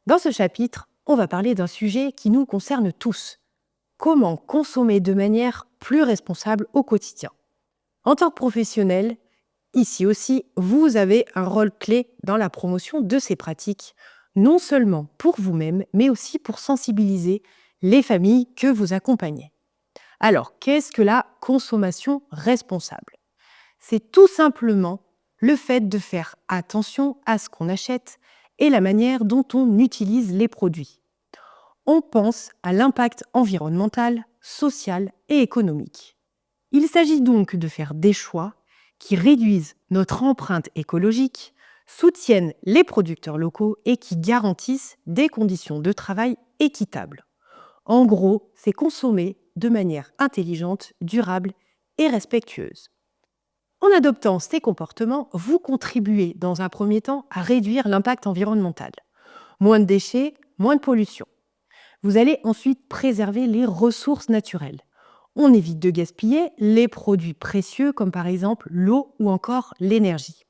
Dans ce chapitre, on va parler d'un sujet qui nous concerne tous. Comment consommer de manière plus responsable au quotidien. En tant que professionnel, ici aussi, vous avez un rôle clé dans la promotion de ces pratiques, non seulement pour vous-même, mais aussi pour sensibiliser les familles que vous accompagnez. Alors, qu'est-ce que la consommation responsable? C'est tout simplement le fait de faire attention à ce qu'on achète et la manière dont on utilise les produits. On pense à l'impact environnemental, social et économique. Il s'agit donc de faire des choix qui réduisent notre empreinte écologique, soutiennent les producteurs locaux et qui garantissent des conditions de travail équitables. En gros, c'est consommer de manière intelligente, durable et respectueuse. En adoptant ces comportements, vous contribuez dans un premier temps à réduire l'impact environnemental. Moins de déchets, moins de pollution. Vous allez ensuite préserver les ressources naturelles. On évite de gaspiller les produits précieux comme par exemple l'eau ou encore l'énergie.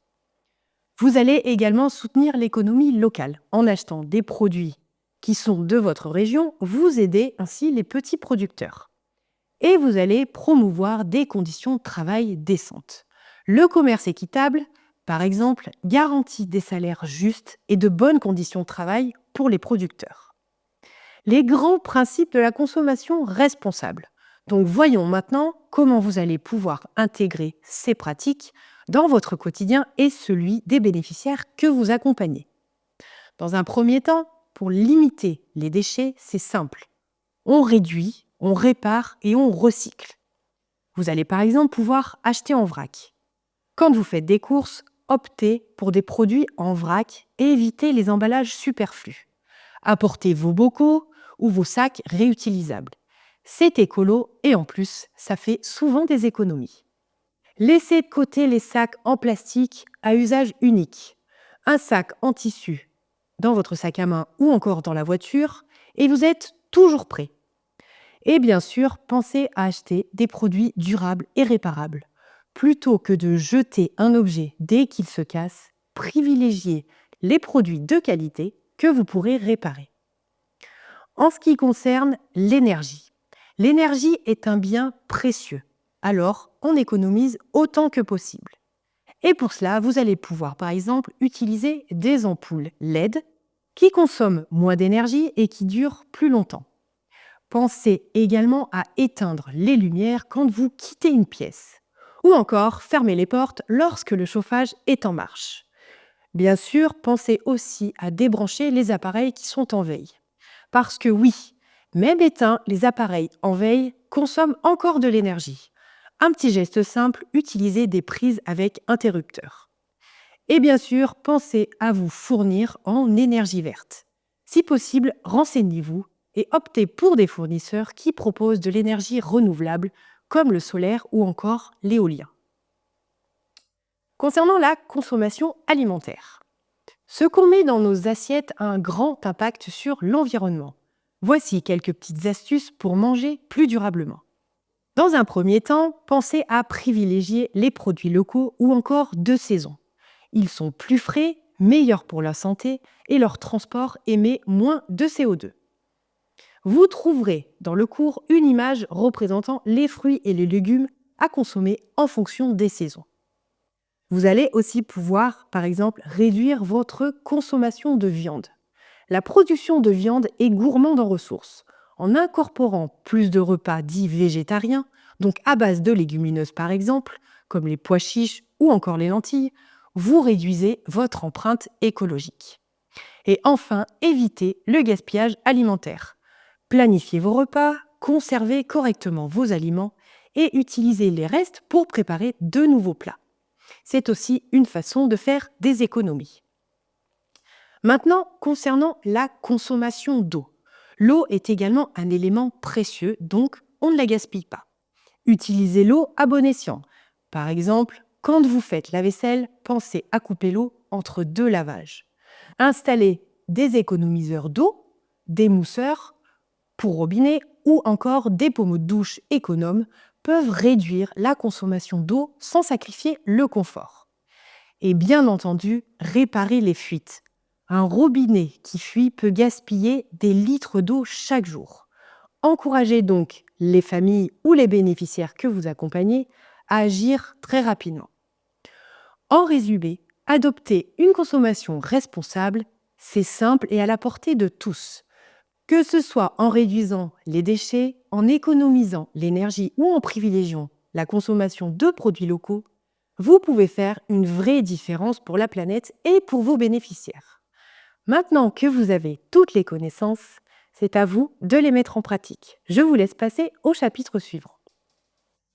Vous allez également soutenir l'économie locale en achetant des produits qui sont de votre région, vous aidez ainsi les petits producteurs. Et vous allez promouvoir des conditions de travail décentes. Le commerce équitable, par exemple, garantit des salaires justes et de bonnes conditions de travail pour les producteurs. Les grands principes de la consommation responsable. Donc voyons maintenant comment vous allez pouvoir intégrer ces pratiques dans votre quotidien et celui des bénéficiaires que vous accompagnez. Dans un premier temps, pour limiter les déchets, c'est simple. On réduit, on répare et on recycle. Vous allez par exemple pouvoir acheter en vrac. Quand vous faites des courses, optez pour des produits en vrac et évitez les emballages superflus. Apportez vos bocaux ou vos sacs réutilisables. C'est écolo et en plus, ça fait souvent des économies. Laissez de côté les sacs en plastique à usage unique. Un sac en tissu dans votre sac à main ou encore dans la voiture et vous êtes toujours prêt. Et bien sûr, pensez à acheter des produits durables et réparables. Plutôt que de jeter un objet dès qu'il se casse, privilégiez les produits de qualité que vous pourrez réparer. En ce qui concerne l'énergie est un bien précieux. Alors, on économise autant que possible. Et pour cela, vous allez pouvoir par exemple utiliser des ampoules LED qui consomment moins d'énergie et qui durent plus longtemps. Pensez également à éteindre les lumières quand vous quittez une pièce. Ou encore, fermez les portes lorsque le chauffage est en marche. Bien sûr, pensez aussi à débrancher les appareils qui sont en veille. Parce que oui, même éteints, les appareils en veille consomment encore de l'énergie. Un petit geste simple, utilisez des prises avec interrupteur. Et bien sûr, pensez à vous fournir en énergie verte. Si possible, renseignez-vous et optez pour des fournisseurs qui proposent de l'énergie renouvelable, comme le solaire ou encore l'éolien. Concernant la consommation alimentaire, ce qu'on met dans nos assiettes a un grand impact sur l'environnement. Voici quelques petites astuces pour manger plus durablement. Dans un premier temps, pensez à privilégier les produits locaux ou encore de saison. Ils sont plus frais, meilleurs pour la santé et leur transport émet moins de CO2. Vous trouverez dans le cours une image représentant les fruits et les légumes à consommer en fonction des saisons. Vous allez aussi pouvoir, par exemple, réduire votre consommation de viande. La production de viande est gourmande en ressources. En incorporant plus de repas dits végétariens, donc à base de légumineuses par exemple, comme les pois chiches ou encore les lentilles, vous réduisez votre empreinte écologique. Et enfin, évitez le gaspillage alimentaire. Planifiez vos repas, conservez correctement vos aliments et utilisez les restes pour préparer de nouveaux plats. C'est aussi une façon de faire des économies. Maintenant, concernant la consommation d'eau. L'eau est également un élément précieux, donc on ne la gaspille pas. Utilisez l'eau à bon escient. Par exemple, quand vous faites la vaisselle, pensez à couper l'eau entre deux lavages. Installez des économiseurs d'eau, des mousseurs pour robinet ou encore des pommeaux de douche économes peuvent réduire la consommation d'eau sans sacrifier le confort. Et bien entendu, réparer les fuites. Un robinet qui fuit peut gaspiller des litres d'eau chaque jour. Encouragez donc les familles ou les bénéficiaires que vous accompagnez à agir très rapidement. En résumé, adopter une consommation responsable, c'est simple et à la portée de tous. Que ce soit en réduisant les déchets, en économisant l'énergie ou en privilégiant la consommation de produits locaux, vous pouvez faire une vraie différence pour la planète et pour vos bénéficiaires. Maintenant que vous avez toutes les connaissances, c'est à vous de les mettre en pratique. Je vous laisse passer au chapitre suivant.